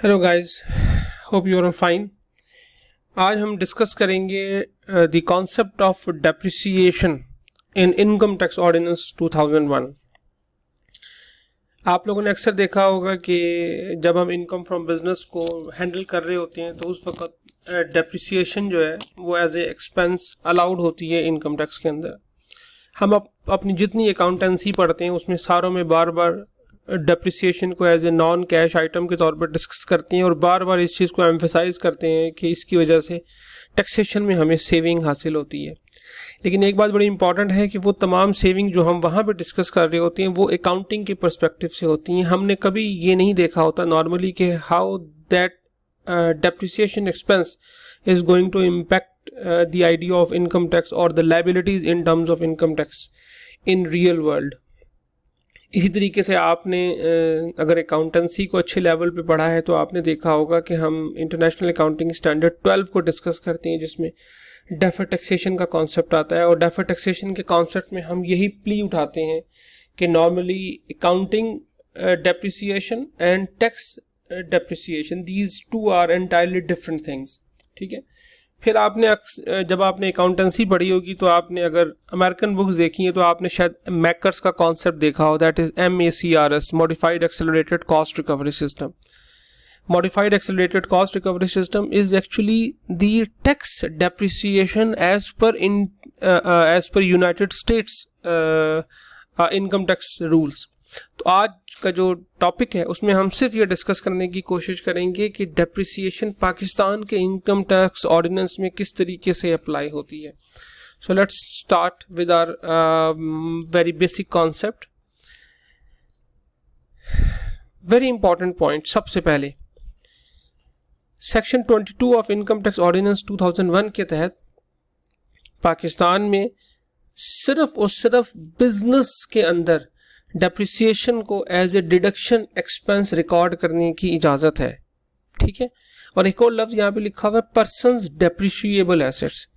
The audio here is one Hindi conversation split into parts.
Hello guys, hope you are fine. आज हम डिस्कस करेंगे the concept of depreciation in income tax ordinance 2001। आप लोगों ने अक्सर देखा होगा कि जब हम इनकम फ्रॉम बिजनेस को हैंडल कर रहे होते हैं तो उस वक्त डेप्रिसिएशन जो है वो एज ए एक्सपेंस अलाउड होती है इनकम टैक्स के अंदर। हम अपनी जितनी अकाउंटेंसी पढ़ते हैं उसमें सारों में बार बार डेप्रिसिएशन को as a non cash item के तौर पर डिस्कस करते हैं और बार बार इस चीज़ को एम्फेसाइज करते हैं कि इसकी वजह से टैक्सेशन में हमें सेविंग हासिल होती है। लेकिन एक बात बड़ी इंपॉर्टेंट है कि वो तमाम सेविंग जो हम वहाँ पे डिस्कस कर रहे होते हैं वो अकाउंटिंग के पर्सपेक्टिव से होती हैं। हमने कभी ये नहीं देखा होता नॉर्मली कि how that depreciation expense is going to impact the idea of income tax और the liabilities in terms of income tax in real world. इसी तरीके से आपने अगर अकाउंटेंसी को अच्छे लेवल पे पढ़ा है तो आपने देखा होगा कि हम इंटरनेशनल अकाउंटिंग स्टैंडर्ड 12 को डिस्कस करते हैं जिसमें डेफर्ड टैक्सेशन का कॉन्सेप्ट आता है। और डेफर्ड टैक्सेशन के कॉन्सेप्ट में हम यही प्ली उठाते हैं कि normally accounting depreciation and tax depreciation, these two are entirely different things. ठीक है। फिर आपने जब आपने अकाउंटेंसी पढ़ी होगी तो आपने अगर अमेरिकन बुक्स देखी हैं तो आपने शायद मैकर्स का कॉन्सेप्ट देखा हो, that is MACRS, modified accelerated cost recovery system. Modified accelerated cost recovery system is actually the tax depreciation as per United States income tax rules. तो आज का जो टॉपिक है उसमें हम सिर्फ ये डिस्कस करने की कोशिश करेंगे कि डेप्रिसिएशन पाकिस्तान के इनकम टैक्स ऑर्डिनेंस में किस तरीके से अप्लाई होती है। So let's start with our very basic concept. Very important point, सबसे पहले section 22 of income tax ordinance 2001 के तहत पाकिस्तान में सिर्फ और सिर्फ बिजनेस के अंदर डेप्रिसिएशन को as a deduction expense record करने की इजाज़त है। ठीक है। और एक और लफ्ज़ यहाँ पे लिखा हुआ है पर्सन्स डेप्रिशिएबल एसेट्स,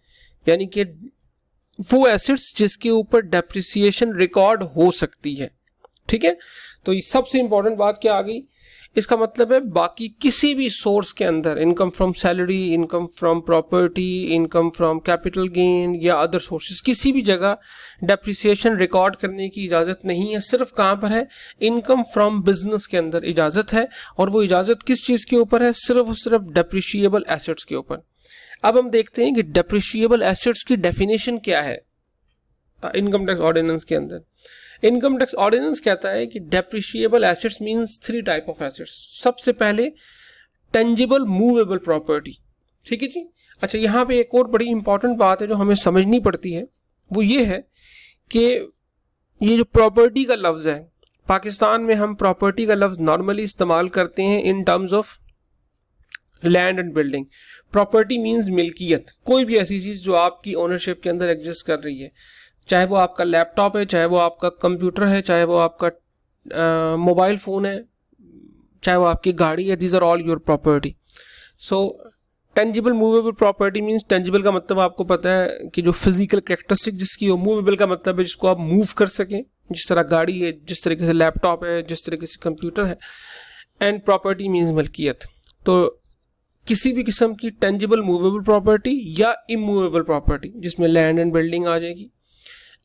यानी कि वो एसेट्स जिसके ऊपर डेप्रिसिएशन रिकॉर्ड हो सकती है। ठीक है। तो ये सबसे इंपॉर्टेंट बात क्या आ गई, इसका मतलब है बाकी किसी भी सोर्स के अंदर income from salary, income from property, income from capital gain या अदर सोर्सेज, किसी भी जगह डेप्रिसिएशन रिकॉर्ड करने की इजाज़त नहीं है। सिर्फ कहाँ पर है, इनकम फ्रॉम बिजनेस के अंदर इजाज़त है। और वो इजाज़त किस चीज़ के ऊपर है, सिर्फ और सिर्फ डेप्रिशिएबल एसेट्स के ऊपर। अब हम देखते हैं कि डेप्रिशिएबल एसेट्स की डेफिनेशन क्या है इनकम टैक्स ऑर्डिनेंस के अंदर। इनकम टैक्स ऑर्डिनेंस कहता है कि depreciable assets means 3 type of assets. सबसे पहले टेंजिबल मूवेबल प्रॉपर्टी। ठीक है जी। अच्छा, यहाँ पे एक और बड़ी इंपॉर्टेंट बात है जो हमें समझनी पड़ती है, वो ये है कि ये जो प्रॉपर्टी का लफ्ज़ है, पाकिस्तान में हम प्रॉपर्टी का लफ्ज़ नॉर्मली इस्तेमाल करते हैं in terms of land and building. Property means मिल्कियत, कोई भी ऐसी चीज़ जो आपकी ओनरशिप के अंदर एग्जिस्ट कर रही है, चाहे वो आपका लैपटॉप है, चाहे वो आपका कंप्यूटर है, चाहे वो आपका मोबाइल फ़ोन है, चाहे वो आपकी गाड़ी है, these are all your property. So tangible movable property means, tangible का मतलब आपको पता है कि जो फिजिकल कैरेक्टरिस्टिक जिसकी हो, मूवेबल का मतलब है जिसको आप मूव कर सकें, जिस तरह गाड़ी है, जिस तरीके से लैपटॉप है, जिस तरीके से कंप्यूटर है। एंड प्रॉपर्टी मींस मलकियत। तो किसी भी किस्म की टेंजिबल मूवेबल प्रॉपर्टी या इमूवेबल प्रॉपर्टी जिसमें लैंड एंड बिल्डिंग आ जाएगी,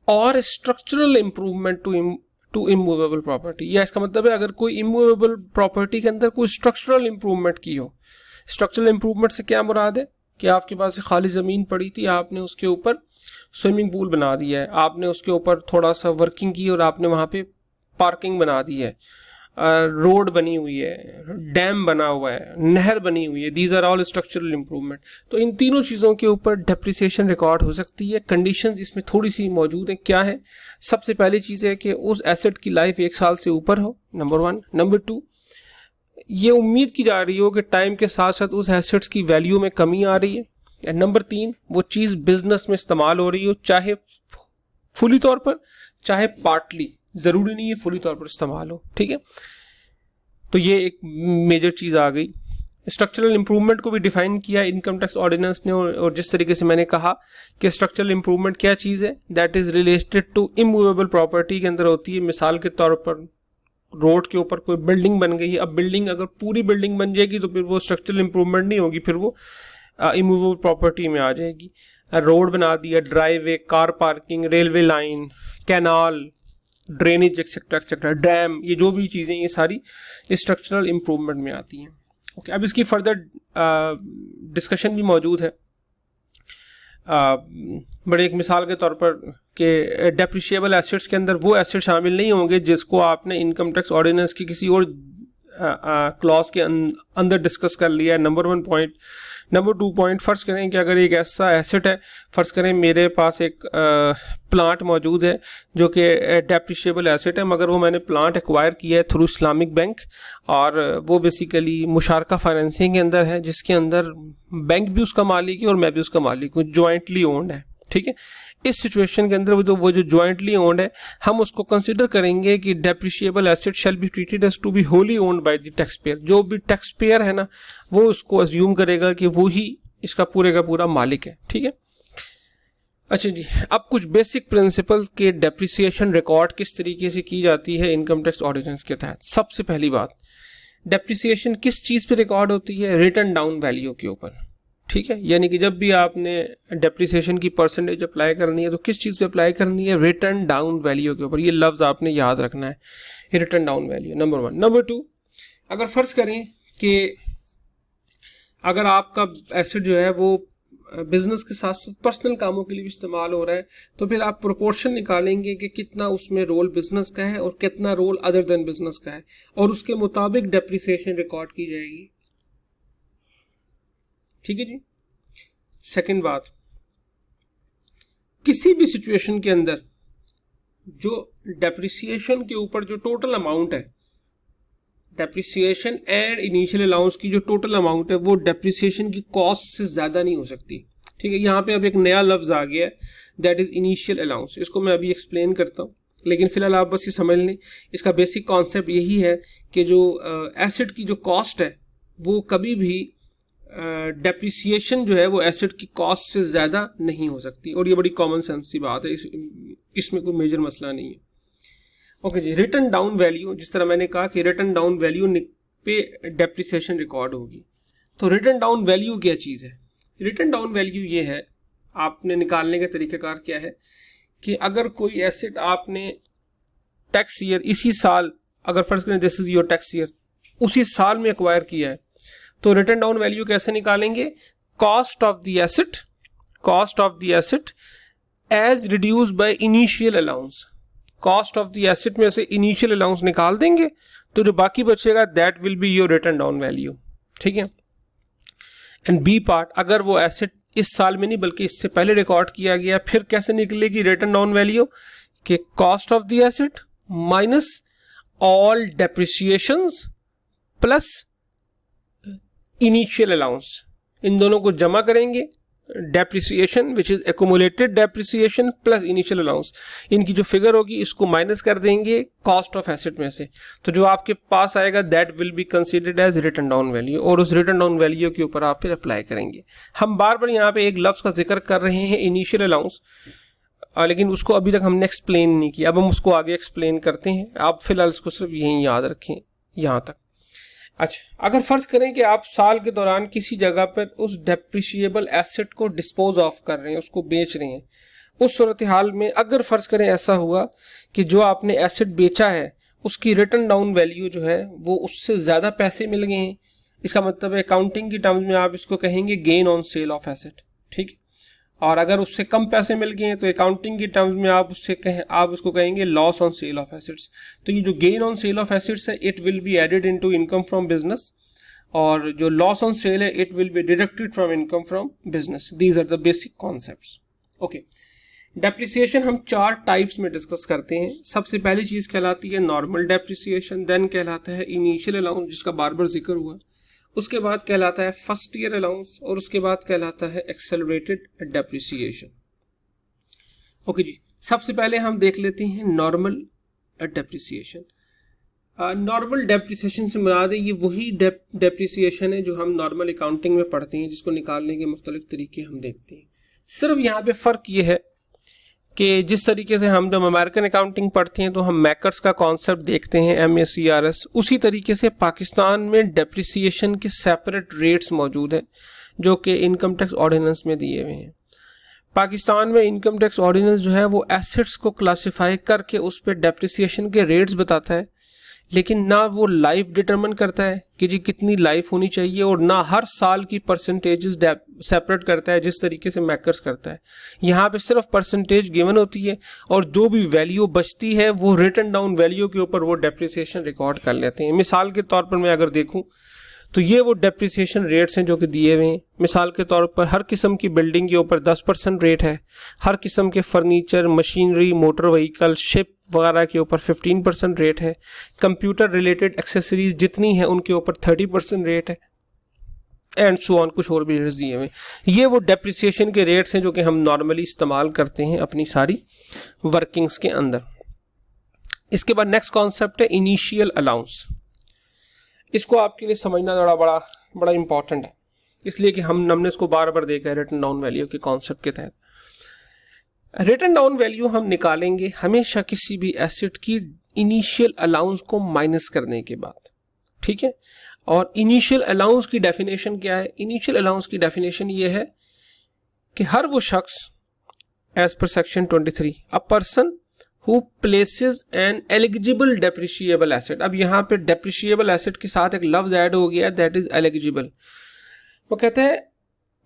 और structural improvement to immovable property, या इसका मतलब है अगर कोई इमूवेबल प्रॉपर्टी के अंदर कोई स्ट्रक्चरल इंप्रूवमेंट की हो। स्ट्रक्चरल इंप्रूवमेंट से क्या मुराद है कि आपके पास एक खाली ज़मीन पड़ी थी, आपने उसके ऊपर स्विमिंग पूल बना दिया है, आपने उसके ऊपर थोड़ा सा वर्किंग की और आपने वहाँ पे पार्किंग बना दी है, रोड बनी हुई है, डैम बना हुआ है, नहर बनी हुई है, these are all structural improvement. तो इन तीनों चीज़ों के ऊपर डेप्रिसिएशन रिकॉर्ड हो सकती है। कंडीशंस इसमें थोड़ी सी मौजूद हैं। क्या है, सबसे पहली चीज़ है कि उस एसेट की लाइफ 1 साल से ऊपर हो, नंबर 1। नंबर 2, ये उम्मीद की जा रही हो कि टाइम के साथ साथ उस एसेट्स की वैल्यू में कमी आ रही है। एंड नंबर 3, वो चीज़ बिजनेस में इस्तेमाल हो रही हो, चाहे फुली तौर पर चाहे पार्टली, ज़रूरी नहीं है फुली तौर पर इस्तेमाल हो। ठीक है। तो ये एक मेजर चीज़ आ गई। स्ट्रक्चरल इंप्रूवमेंट को भी डिफाइन किया इनकम टैक्स ऑर्डिनेंस ने, और जिस तरीके से मैंने कहा कि स्ट्रक्चरल इंप्रूवमेंट क्या चीज़ है, that is related to immovable property के अंदर होती है। मिसाल के तौर पर रोड के ऊपर कोई बिल्डिंग बन गई है, अब बिल्डिंग अगर पूरी बिल्डिंग बन जाएगी तो फिर वो स्ट्रक्चरल इंप्रूवमेंट नहीं होगी, फिर वो इमूवेबल प्रॉपर्टी में आ जाएगी। रोड बना दिया, driveway, car parking, railway line, canal, drainage etcetera etcetera, dam, ये जो भी चीज़ें ये सारी स्ट्रक्चरल इंप्रूवमेंट में आती हैं। ओके, अब इसकी फर्दर डिस्कशन भी मौजूद है। बड़े एक मिसाल के तौर पर कि डेप्रिशिएबल एसेट्स के अंदर वो एसेट शामिल नहीं होंगे जिसको आपने इनकम टैक्स ऑर्डिनेंस की किसी और क्लॉज के अंदर डिस्कस कर लिया है। Number 1 point. नंबर 2 पॉइंट, फर्ज करें कि अगर एक ऐसा एसेट है, फर्ज करें मेरे पास एक प्लांट मौजूद है जो कि डेप्रिशिएबल एसेट है, मगर वो मैंने प्लांट एक्वायर किया है थ्रू इस्लामिक बैंक, और वो बेसिकली मुशारका फाइनेंसिंग के अंदर है, जिसके अंदर बैंक भी उसका मालिक है और मैं भी उसका मालिक हूँ, जॉइंटली ओन्ड है। ठीक है, इस सिचुएशन के अंदर वो जो जॉइंटली ओन्ड है, हम उसको कंसीडर करेंगे कि depreciable asset shall be treated as to be wholly owned by the tax payer. जो भी टैक्स पेयर है ना, वो उसको अज्यूम करेगा कि वो ही इसका पूरे का पूरा मालिक है। ठीक है, अच्छा जी, अब कुछ बेसिक प्रिंसिपल के डेप्रिसिएशन रिकॉर्ड किस तरीके से की जाती है इनकम टैक्स ऑर्डिनेंस के तहत। सबसे पहली बात, डेप्रिसिएशन किस चीज़ पे रिकॉर्ड होती है? रिटन डाउन वैल्यू के ऊपर। ठीक है, यानी कि जब भी आपने डेप्रिसिएशन की परसेंटेज अप्लाई करनी है तो किस चीज़ पे अप्लाई करनी है? रिटन डाउन वैल्यू के ऊपर। ये लफ्ज़ आपने याद रखना है, written down value, number 1। Number 2, अगर फ़र्ज़ करें कि अगर आपका एसेट जो है वो बिजनेस के साथ साथ पर्सनल कामों के लिए भी इस्तेमाल हो रहा है, तो फिर आप प्रोपोर्शन निकालेंगे कि कितना उसमें रोल बिजनेस का है और कितना रोल अदर देन बिजनेस का है, और उसके मुताबिक डेप्रिसिएशन रिकॉर्ड की जाएगी। ठीक है जी। सेकंड बात, किसी भी सिचुएशन के अंदर जो डेप्रिसिएशन के ऊपर जो टोटल अमाउंट है, डेप्रिसिएशन एंड इनिशियल अलाउंस की जो टोटल अमाउंट है वो डेप्रिसिएशन की कॉस्ट से ज़्यादा नहीं हो सकती। ठीक है, यहाँ पे अब एक नया लफ्ज़ आ गया है, दैट इज़ इनिशियल अलाउंस। इसको मैं अभी एक्सप्लेन करता हूँ, लेकिन फिलहाल आप बस ये समझ लें, इसका बेसिक कॉन्सेप्ट यही है कि जो एसेट की जो कॉस्ट है वो कभी भी डेप्रिसिएशन जो है वो एसेट की कॉस्ट से ज़्यादा नहीं हो सकती, और ये बड़ी कॉमन सेंस की बात है, इसमें कोई मेजर मसला नहीं है। ओके जी, रिटन डाउन वैल्यू, जिस तरह मैंने कहा कि रिटन डाउन वैल्यू पे डेप्रिसिएशन रिकॉर्ड होगी, तो रिटन डाउन वैल्यू क्या चीज़ है? रिटन डाउन वैल्यू ये है, आपने निकालने का तरीकाकार क्या है कि अगर कोई एसेट आपने टैक्स ईयर इसी साल, अगर फर्ज करें this is your tax year, उसी साल में एक्वायर किया है, तो रिटन डाउन वैल्यू कैसे निकालेंगे? Cost of the asset as reduced by initial allowance. Cost of the asset में से इनिशियल अलाउंस निकाल देंगे, तो जो बाकी बचेगा that will be your written down value. ठीक है, एंड बी पार्ट, अगर वो एसेट इस साल में नहीं बल्कि इससे पहले रिकॉर्ड किया गया, फिर कैसे निकलेगी रिटन डाउन वैल्यू? कि cost of the asset minus all depreciations plus initial allowance, इन दोनों को जमा करेंगे, depreciation which is accumulated depreciation plus initial allowance, इनकी जो फिगर होगी इसको माइनस कर देंगे कॉस्ट ऑफ एसेट में से, तो जो आपके पास आएगा that will be considered as written down value, और उस रिटन डाउन वैल्यू के ऊपर आप फिर अप्लाई करेंगे। हम बार बार यहाँ पे एक लफ्ज़ का जिक्र कर रहे हैं, इनिशियल अलाउंस, लेकिन उसको अभी तक हमने एक्सप्लेन नहीं किया, अब हम उसको आगे एक्सप्लेन करते हैं। आप फिलहाल इसको सिर्फ यहीं याद रखें यहाँ तक। अच्छा, अगर फर्ज करें कि आप साल के दौरान किसी जगह पर उस डेप्रिशिएबल एसेट को डिस्पोज ऑफ कर रहे हैं, उसको बेच रहे हैं, उस सूरत हाल में अगर फर्ज करें ऐसा हुआ कि जो आपने एसेट बेचा है उसकी रिटन डाउन वैल्यू जो है वो उससे ज़्यादा पैसे मिल गए हैं, इसका मतलब है अकाउंटिंग की टर्म्स में आप इसको कहेंगे gain on sale of asset. ठीक है, और अगर उससे कम पैसे मिल गए हैं तो अकाउंटिंग की टर्म्स में आप उसको कहेंगे loss on sale of assets. तो ये जो gain on sale of assets है it will be added into income from business, और जो लॉस ऑन सेल है it will be deducted from income from business. These are the basic concepts. Okay, depreciation हम 4 टाइप्स में डिस्कस करते हैं। सबसे पहली चीज़ कहलाती है नॉर्मल डेप्रिसिएशन, देन कहलाता है इनिशियल अलाउंस जिसका बार बार जिक्र हुआ, उसके बाद कहलाता है फर्स्ट ईयर अलाउंस, और उसके बाद कहलाता है एक्सेलरेटेड डेप्रिसिएशन। ओके जी, सबसे पहले हम देख लेते हैं नॉर्मल डेप्रिसिएशन। नॉर्मल डेप्रिसिएशन से मुराद है ये वही डेप्रिसिएशन है जो हम नॉर्मल अकाउंटिंग में पढ़ते हैं, जिसको निकालने के मुख्तलिफ तरीके हम देखते हैं। सिर्फ यहाँ पे फ़र्क ये है कि जिस तरीके से हम जब अमेरिकन अकाउंटिंग पढ़ते हैं तो हम मैकर्स का कॉन्सेप्ट देखते हैं, MACRS, उसी तरीके से पाकिस्तान में डेप्रिसिएशन के सेपरेट रेट्स मौजूद हैं जो कि इनकम टैक्स ऑर्डिनेंस में दिए हुए हैं। पाकिस्तान में इनकम टैक्स ऑर्डिनेंस जो है वो एसेट्स को क्लासिफाई करके उस पर डेप्रिसिएशन के रेट्स बताता है, लेकिन ना वो लाइफ डिटरमिन करता है कि जी कितनी लाइफ होनी चाहिए, और ना हर साल की परसेंटेजेस सेपरेट करता है जिस तरीके से मैकर्स करता है। यहाँ पे सिर्फ परसेंटेज गिवन होती है और जो भी वैल्यू बचती है वो रिटन डाउन वैल्यू के ऊपर वो डेप्रिसिएशन रिकॉर्ड कर लेते हैं। मिसाल के तौर पर मैं अगर देखूँ तो ये वो डेप्रिसिएशन रेट्स हैं जो कि दिए हुए हैं। मिसाल के तौर पर हर किस्म की बिल्डिंग के ऊपर 10% रेट है, हर किस्म के furniture, machinery, motor vehicle, ship वगैरह के ऊपर 15% रेट है, कंप्यूटर रिलेटेड एक्सेसरीज जितनी हैं उनके ऊपर 30% रेट है, एंड सो ऑन, कुछ और भी रेट्स दिए हुए। ये वो डेप्रिसिएशन के रेट्स हैं जो कि हम नॉर्मली इस्तेमाल करते हैं अपनी सारी वर्किंग्स के अंदर। इसके बाद नेक्स्ट कॉन्सेप्ट है इनिशियल अलाउंस। इसको आपके लिए समझना बड़ा इंपॉर्टेंट है, इसलिए कि हमने इसको बार बार देखा है रिटन डाउन वैल्यू के कॉन्सेप्ट के तहत। रिटन डाउन वैल्यू हम निकालेंगे हमेशा किसी भी एसेट की इनिशियल अलाउंस को माइनस करने के बाद, ठीक है। और इनिशियल अलाउंस की डेफिनेशन क्या है? इनिशियल अलाउंस की डेफिनेशन ये है कि हर वो शख्स as per section 23 a person who places an eligible depreciable asset। अब यहाँ पे depreciable asset के साथ एक लफ्ज ऐड हो गया, that is eligible। वो कहते हैं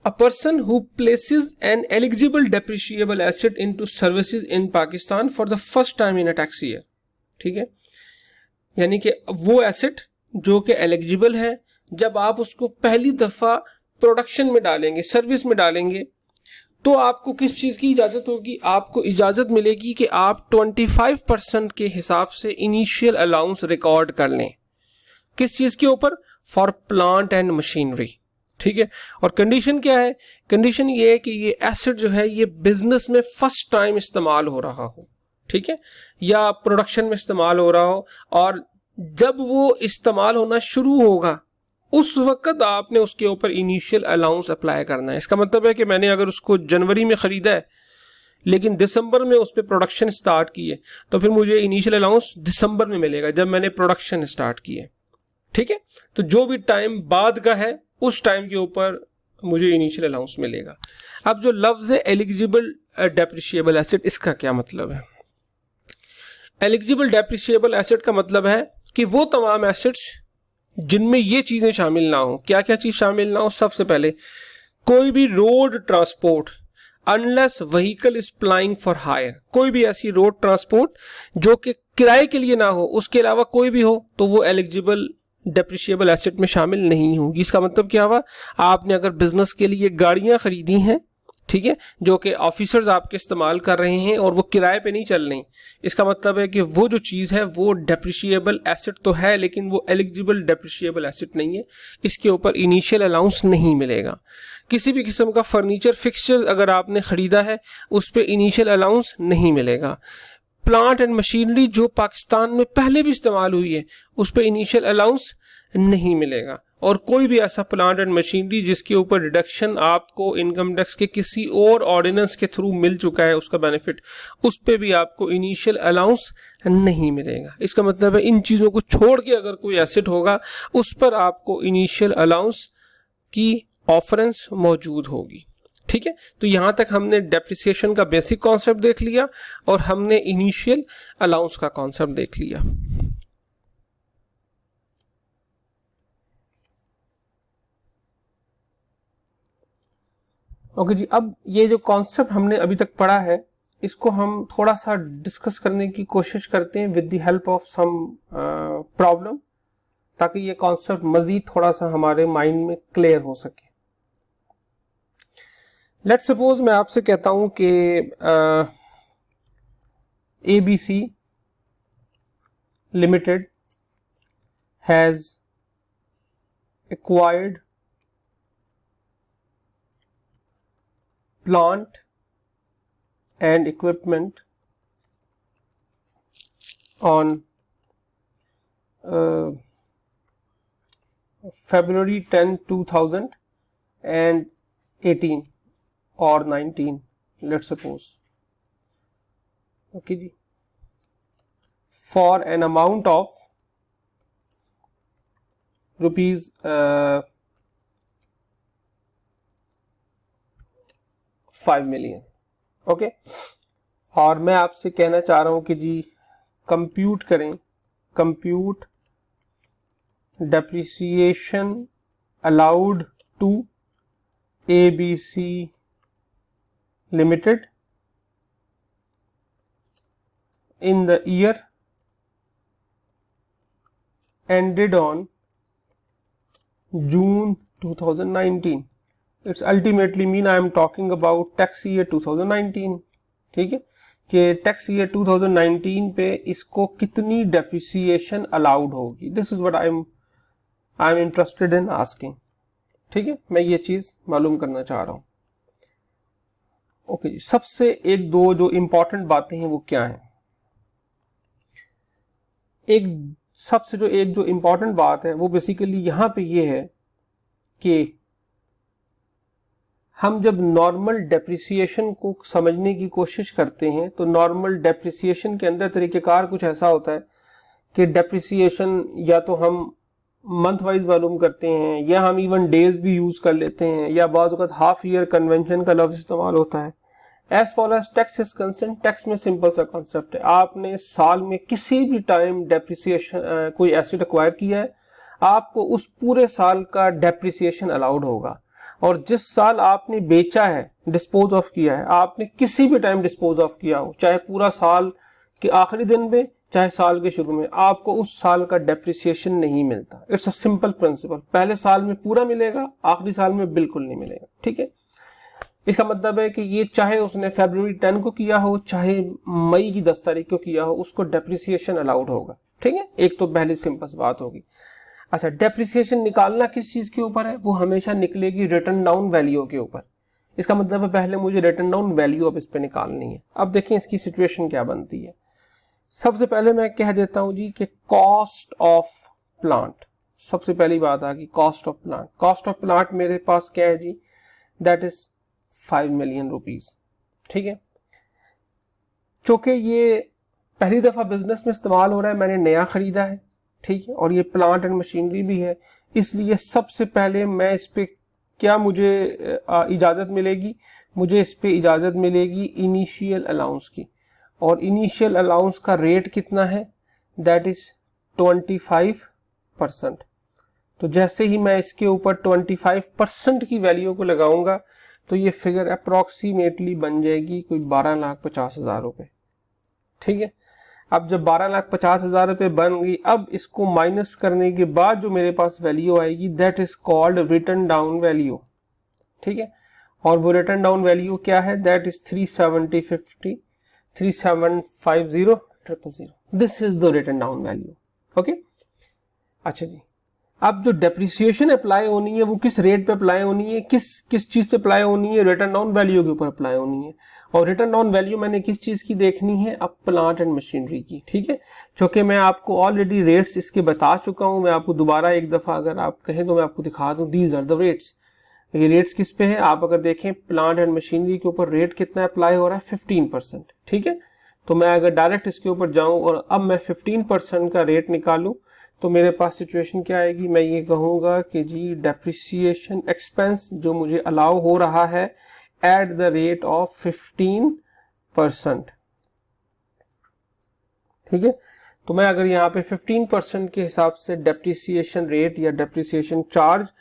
a person who places an eligible depreciable asset into services in Pakistan for the first time in a tax year, ठीक है। यानी कि वो एसेट जो कि एलिजिबल है, जब आप उसको पहली दफा प्रोडक्शन में डालेंगे, सर्विस में डालेंगे, तो आपको किस चीज़ की इजाज़त होगी? आपको इजाज़त मिलेगी कि आप 25% के हिसाब से इनिशियल अलाउंस रिकॉर्ड कर लें। किस चीज़ के ऊपर? फॉर प्लांट एंड मशीनरी, ठीक है। और कंडीशन क्या है? कंडीशन ये है कि ये एसेट जो है ये बिजनेस में फर्स्ट टाइम इस्तेमाल हो रहा हो, ठीक है, या प्रोडक्शन में इस्तेमाल हो रहा हो, और जब वो इस्तेमाल होना शुरू होगा उस वक्त आपने उसके ऊपर इनिशियल अलाउंस अप्लाई करना है। इसका मतलब है कि मैंने अगर उसको जनवरी में ख़रीदा है लेकिन दिसंबर में उस पर प्रोडक्शन स्टार्ट की है, तो फिर मुझे इनिशियल अलाउंस दिसंबर में मिलेगा जब मैंने प्रोडक्शन स्टार्ट की है, ठीक है। तो जो भी टाइम बाद का है उस टाइम के ऊपर मुझे इनिशियल अलाउंस मिलेगा। अब जो लफ्ज़ है एलिजिबल डेप्रिशिएबल एसेट, इसका क्या मतलब है? एलिजिबल डेप्रिशिएबल एसेट का मतलब है कि वो तमाम एसेट्स जिनमें ये चीज़ें शामिल ना हो। क्या क्या चीज़ शामिल ना हो? सबसे पहले कोई भी road transport unless vehicle is plying for hire, कोई भी ऐसी रोड ट्रांसपोर्ट जो कि किराए के लिए ना हो, उसके अलावा कोई भी हो, तो वो एलिजिबल डेप्रिशिएबल एसेट में शामिल नहीं होगी। इसका मतलब क्या हुआ? आपने अगर बिजनेस के लिए गाड़ियां खरीदी हैं, ठीक है, जो कि ऑफिसर्स आपके इस्तेमाल कर रहे हैं और वो किराए पे नहीं चल रही, इसका मतलब है कि वो जो चीज़ है वो डेप्रिशिएबल एसेट तो है लेकिन वो एलिजिबल डेप्रिशिएबल एसेट नहीं है, इसके ऊपर इनिशियल अलाउंस नहीं मिलेगा। किसी भी किस्म का फर्नीचर फिक्सचर अगर आपने ख़रीदा है उस पर इनिशियल अलाउंस नहीं मिलेगा। प्लांट एंड मशीनरी जो पाकिस्तान में पहले भी इस्तेमाल हुई है उस पर इनिशियल अलाउंस नहीं मिलेगा। और कोई भी ऐसा प्लांट एंड मशीनरी जिसके ऊपर डिडक्शन आपको इनकम टैक्स के किसी और ऑर्डिनेंस के थ्रू मिल चुका है, उसका बेनिफिट, उस पर भी आपको इनिशियल अलाउंस नहीं मिलेगा। इसका मतलब है इन चीज़ों को छोड़ के अगर कोई एसेट होगा उस पर आपको इनिशियल अलाउंस की ऑफरेंस मौजूद होगी, ठीक है। तो यहाँ तक हमने डेप्रिसिएशन का बेसिक कॉन्सेप्ट देख लिया और हमने इनिशियल अलाउंस का कॉन्सेप्ट देख लिया। ओके जी, अब ये जो कॉन्सेप्ट हमने अभी तक पढ़ा है इसको हम थोड़ा सा डिस्कस करने की कोशिश करते हैं with the help of some problem, ताकि ये कॉन्सेप्ट मजीद थोड़ा सा हमारे माइंड में क्लियर हो सके। लेट्स सपोज मैं आपसे कहता हूं कि ABC limited has acquired plant and equipment on February 10, 2018 or 19, let's suppose, okay जी, for an amount of rupees 5 million. Okay, और मैं आपसे कहना चाह रहा हूं कि जी कंप्यूट करें, compute depreciation allowed to ABC limited in the year ended on June 2019. It's ultimately mean I am talking about tax year 2019. ठीक है, कि टैक्स ईयर 2019 पे इसको कितनी डेप्रिसिएशन अलाउड होगी। This is what I am interested in asking. ठीक है, मैं ये चीज मालूम करना चाह रहा हूं। ओके जी, सबसे एक दो जो इंपॉर्टेंट बातें हैं वो क्या है। सबसे जो इंपॉर्टेंट बात है वो बेसिकली यहां पे ये है कि हम जब नॉर्मल डेप्रिसिएशन को समझने की कोशिश करते हैं तो नॉर्मल डेप्रिसिएशन के अंदर तरीकेकार कुछ ऐसा होता है कि डेप्रिसिएशन या तो हम मंथ वाइज मालूम करते हैं या हम इवन डेज भी यूज कर लेते हैं या बाद वक्त हाफ ईयर कन्वेंशन का लफ्ज इस्तेमाल होता है। As far as tax is concerned, tax में सिंपल सा कॉन्सेप्ट है, आपने साल में किसी भी टाइम डेप्रिसिएशन कोई एसेट एक्वायर किया है, आपको उस पूरे साल का डेप्रिसिएशन अलाउड होगा। और जिस साल आपने बेचा है, डिस्पोज ऑफ किया है, आपने किसी भी टाइम डिस्पोज ऑफ किया हो, चाहे पूरा साल के आखिरी दिन में चाहे साल के शुरू में, आपको उस साल का डेप्रिसिएशन नहीं मिलता। इट्स अ सिंपल प्रिंसिपल, पहले साल में पूरा मिलेगा, आखिरी साल में बिल्कुल नहीं मिलेगा। ठीक है, इसका मतलब है कि ये चाहे उसने फरवरी 10 को किया हो चाहे मई की 10 तारीख को किया हो, उसको डेप्रिसिएशन अलाउड होगा। ठीक है, एक तो पहली सिंपल बात होगी। अच्छा, डेप्रिसिएशन निकालना किस चीज के ऊपर है, वो हमेशा निकलेगी रिटर्न डाउन वैल्यू के ऊपर। इसका मतलब है पहले मुझे रिटर्न डाउन वैल्यू अब इस पे निकालनी है। अब देखें इसकी सिचुएशन क्या बनती है। सबसे पहले मैं कह देता हूं जी कि कॉस्ट ऑफ प्लांट, सबसे पहली बात आ गई cost of plant. Cost of plant मेरे पास क्या है जी, दैट इज 5 मिलियन रुपीज। ठीक है, चूंकि ये पहली दफा बिजनेस में इस्तेमाल हो रहा है, मैंने नया खरीदा है। ठीक है, और ये प्लांट एंड मशीनरी भी है, इसलिए सबसे पहले मैं इस पे क्या मुझे इजाजत मिलेगी, मुझे इस पे इजाजत मिलेगी इनिशियल अलाउंस की। और इनिशियल अलाउंस का रेट कितना है, दैट इज 25%। तो जैसे ही मैं इसके ऊपर 25% की वैल्यू को लगाऊंगा तो ये फिगर अप्रोक्सीमेटली बन जाएगी कोई 12,50,000 रुपए। ठीक है, अब जब 12,50,000 रुपए बन गई, अब इसको माइनस करने के बाद जो मेरे पास वैल्यू आएगी that is called return down value. ठीक है, और वो रिटर्न डाउन वैल्यू क्या है, that is 37050 3750 this is the return down value. Okay, अच्छा जी, अब जो डेप्रिसिएशन अप्लाई होनी है वो किस रेट पे अप्लाई होनी है, किस चीज पे अप्लाई होनी है, रिटर्न डाउन वैल्यू के ऊपर अप्लाई होनी है। और रिटर्न डाउन वैल्यू मैंने किस चीज की देखनी है, अब प्लांट एंड मशीनरी की। ठीक है, क्योंकि मैं आपको ऑलरेडी रेट्स इसके बता चुका हूं, मैं आपको दोबारा एक दफा अगर आप कहें तो मैं आपको दिखा दूं, दीज आर द रेट्स। ये रेट्स किस पे है, आप अगर देखें प्लांट एंड मशीनरी के ऊपर रेट कितना अप्लाई हो रहा है, 15%। ठीक है, तो मैं अगर डायरेक्ट इसके ऊपर जाऊं और अब मैं 15% का रेट निकालूं तो मेरे पास सिचुएशन क्या आएगी, मैं ये कहूंगा कि जी डेप्रिसिएशन एक्सपेंस जो मुझे अलाउ हो रहा है एट द रेट ऑफ 15%। ठीक है, तो मैं अगर यहाँ पे 15% के हिसाब से डेप्रिसिएशन रेट या डेप्रिसिएशन चार्ज,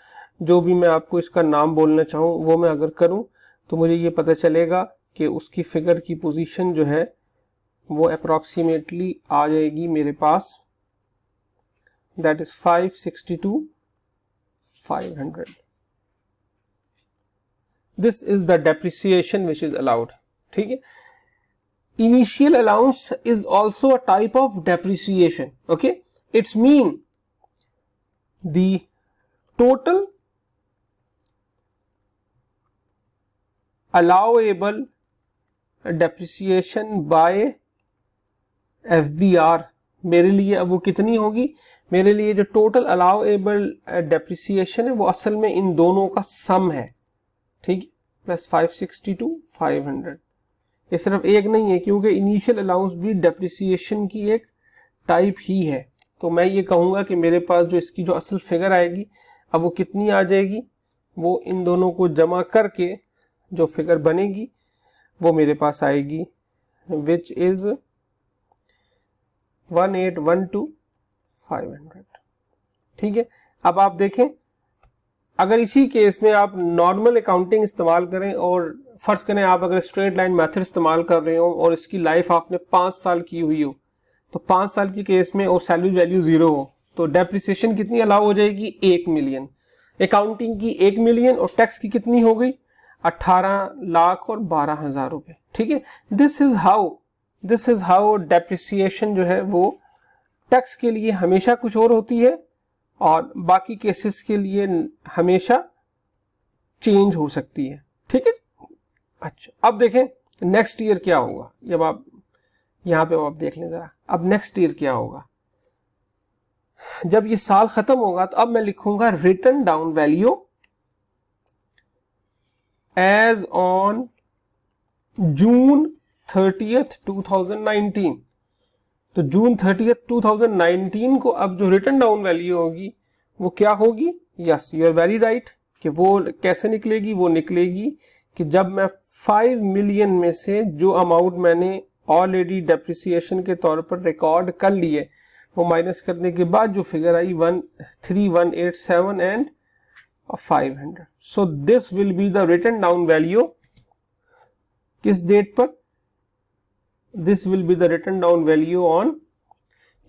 जो भी मैं आपको इसका नाम बोलना चाहूँ, वो मैं अगर करूँ तो मुझे ये पता चलेगा कि उसकी फिगर की पोजीशन जो है वो अप्रोक्सीमेटली आ जाएगी मेरे पास, that is 562,500. This is the depreciation which is allowed. ठीक है, initial allowance is also a type of depreciation. Okay, it's mean the total allowable depreciation by FBR मेरे लिए अब वो कितनी होगी, मेरे लिए जो टोटल अलाउएबल डेप्रिसिएशन है वो असल में इन दोनों का सम है। ठीक है, प्लस 562,500। ये सिर्फ एक नहीं है, क्योंकि इनिशियल अलाउंस भी डेप्रिसिएशन की एक टाइप ही है। तो मैं ये कहूँगा कि मेरे पास जो इसकी जो असल फिगर आएगी अब वो कितनी आ जाएगी, वो इन दोनों को जमा करके जो फिगर बनेगी वो मेरे पास आएगी, विच इज 1812,500। ठीक है, अब आप देखें अगर इसी केस में आप नॉर्मल अकाउंटिंग इस्तेमाल करें और फर्ज करें आप अगर स्ट्रेट लाइन मेथड इस्तेमाल कर रहे हो और इसकी लाइफ आपने 5 साल की हुई हो, तो 5 साल की केस में और सैलरी वैल्यू 0 हो तो डेप्रिसिएशन कितनी अलाउ हो जाएगी, 1 मिलियन। अकाउंटिंग की 1 मिलियन और टैक्स की कितनी हो गई, 18 लाख और 12,000 रुपए। ठीक है, दिस इज हाउ डेप्रिसिएशन जो है वो टैक्स के लिए हमेशा कुछ और होती है और बाकी केसेस के लिए हमेशा चेंज हो सकती है। ठीक है, अच्छा अब देखें नेक्स्ट ईयर क्या होगा। जब आप यहां पे आप देख लें जरा, अब नेक्स्ट ईयर क्या होगा, जब ये साल खत्म होगा तो अब मैं लिखूंगा written down value as on June 30th 2019। तो जून 30th 2019 को अब जो रिटन डाउन वैल्यू होगी वो क्या होगी, yes you are very right, कि वो कैसे निकलेगी, वो निकलेगी कि जब मैं 5 मिलियन में से जो अमाउंट मैंने ऑलरेडी डेप्रिसिएशन के तौर पर रिकॉर्ड कर लिए वो माइनस करने के बाद जो फिगर आई 13187 and 500। So this will be the written down value किस डेट पर, this will be the written down value on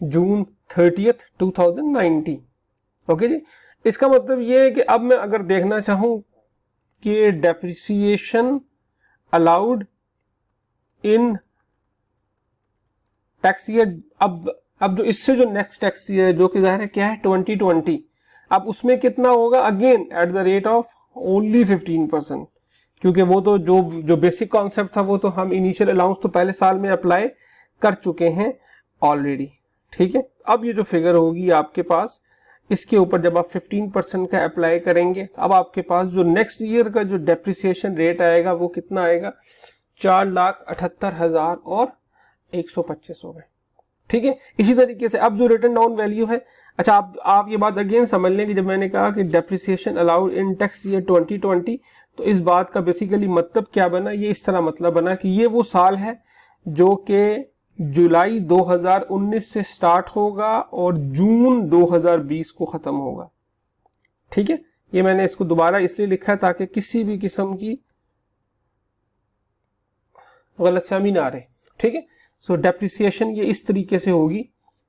June 30th 2019। Okay जी, इसका मतलब ये है कि अब मैं अगर देखना चाहूं कि depreciation allowed in tax year, अब जो इससे जो नेक्स्ट टैक्स ईयर है जो कि जाहिर है क्या है 2020, अब उसमें कितना होगा, again at the rate of only 15%, क्योंकि वो तो जो बेसिक कॉन्सेप्ट था वो तो हम इनिशियल अलाउंस तो पहले साल में अप्लाई कर चुके हैं ऑलरेडी। ठीक है, अब ये जो फिगर होगी आपके पास, इसके ऊपर जब आप 15% का अप्लाई करेंगे तो अब आपके पास जो नेक्स्ट ईयर का जो डेप्रिसिएशन रेट आएगा वो कितना आएगा, 4,78,125 हो गए। ठीक है, इसी तरीके से अब जो रिटन डाउन वैल्यू है, अच्छा आप ये बात अगेन समझ लें कि जब मैंने कहा कि depreciation allowed in tax year 2020, तो इस बात का बेसिकली मतलब क्या बना, ये इस तरह मतलब बना कि ये वो साल है जो कि जुलाई 2019 से स्टार्ट होगा और जून 2020 को खत्म होगा। ठीक है, ये मैंने इसको दोबारा इसलिए लिखा है ताकि किसी भी किस्म की गलतफहमी ना रहे। ठीक है, सो डेप्रिसिएशन ये इस तरीके से होगी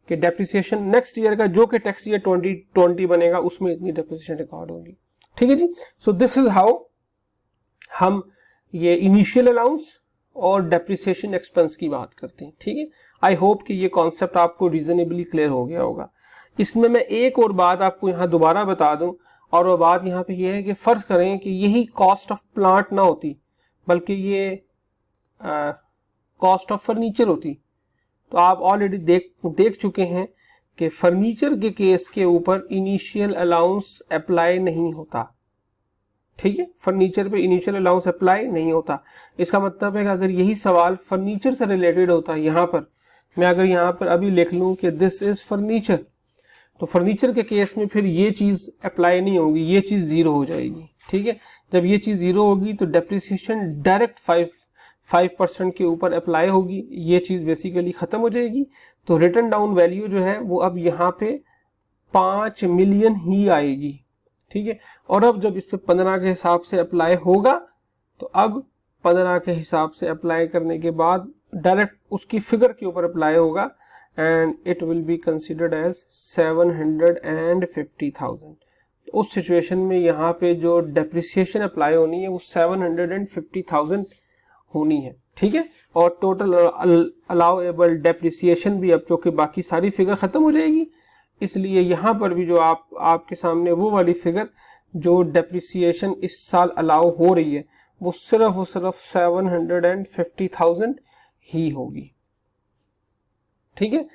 कि डेप्रिसिएशन नेक्स्ट ईयर का जो कि टैक्स ईयर 2020 बनेगा उसमें इतनी डेप्रिसिएशन रिकॉर्ड होगी। ठीक है जी, सो दिस इज हाउ हम ये इनिशियल अलाउंस और डेप्रिसिएशन एक्सपेंस की बात करते हैं। ठीक है, आई होप कि ये कॉन्सेप्ट आपको रीजनेबली क्लियर हो गया होगा। इसमें मैं एक और बात आपको यहाँ दोबारा बता दूं, और वो बात यहाँ पे ये है कि फर्ज करें कि यही कॉस्ट ऑफ प्लांट ना होती बल्कि ये कॉस्ट ऑफ फर्नीचर होती, तो आप ऑलरेडी देख चुके हैं कि फर्नीचर के केस के ऊपर इनिशियल अलाउंस अप्लाई नहीं होता। ठीक है, फर्नीचर पे इनिशियल अलाउंस अप्लाई नहीं होता। इसका मतलब है कि अगर यही सवाल फर्नीचर से रिलेटेड होता है, यहाँ पर मैं अगर यहाँ पर अभी लिख लूँ कि दिस इज फर्नीचर, तो फर्नीचर के केस में फिर ये चीज अप्लाई नहीं होगी, ये चीज 0 हो जाएगी। ठीक है, जब ये चीज 0 होगी तो डेप्रिसिएशन डायरेक्ट 5% के ऊपर अप्लाई होगी, ये चीज बेसिकली खत्म हो जाएगी। तो रिटन डाउन वैल्यू जो है वो अब यहाँ पे 5 मिलियन ही आएगी। ठीक है, और अब जब इस पे 15 के हिसाब से अप्लाई होगा तो अब 15 के हिसाब से अप्लाई करने के बाद डायरेक्ट उसकी फिगर के ऊपर अप्लाई होगा and it will be considered as 750,000। उस सिचुएशन में यहाँ पे जो डेप्रिसिएशन अप्लाई होनी है वो 750,000 होनी है। ठीक है, और टोटल अलाउएबल डेप्रिसिएशन भी अब चूंकि बाकी सारी फिगर खत्म हो जाएगी, इसलिए यहाँ पर भी जो आपके सामने वो वाली फिगर जो डेप्रिसिएशन इस साल अलाउ हो रही है वो सिर्फ 750,000 ही होगी। ठीक है,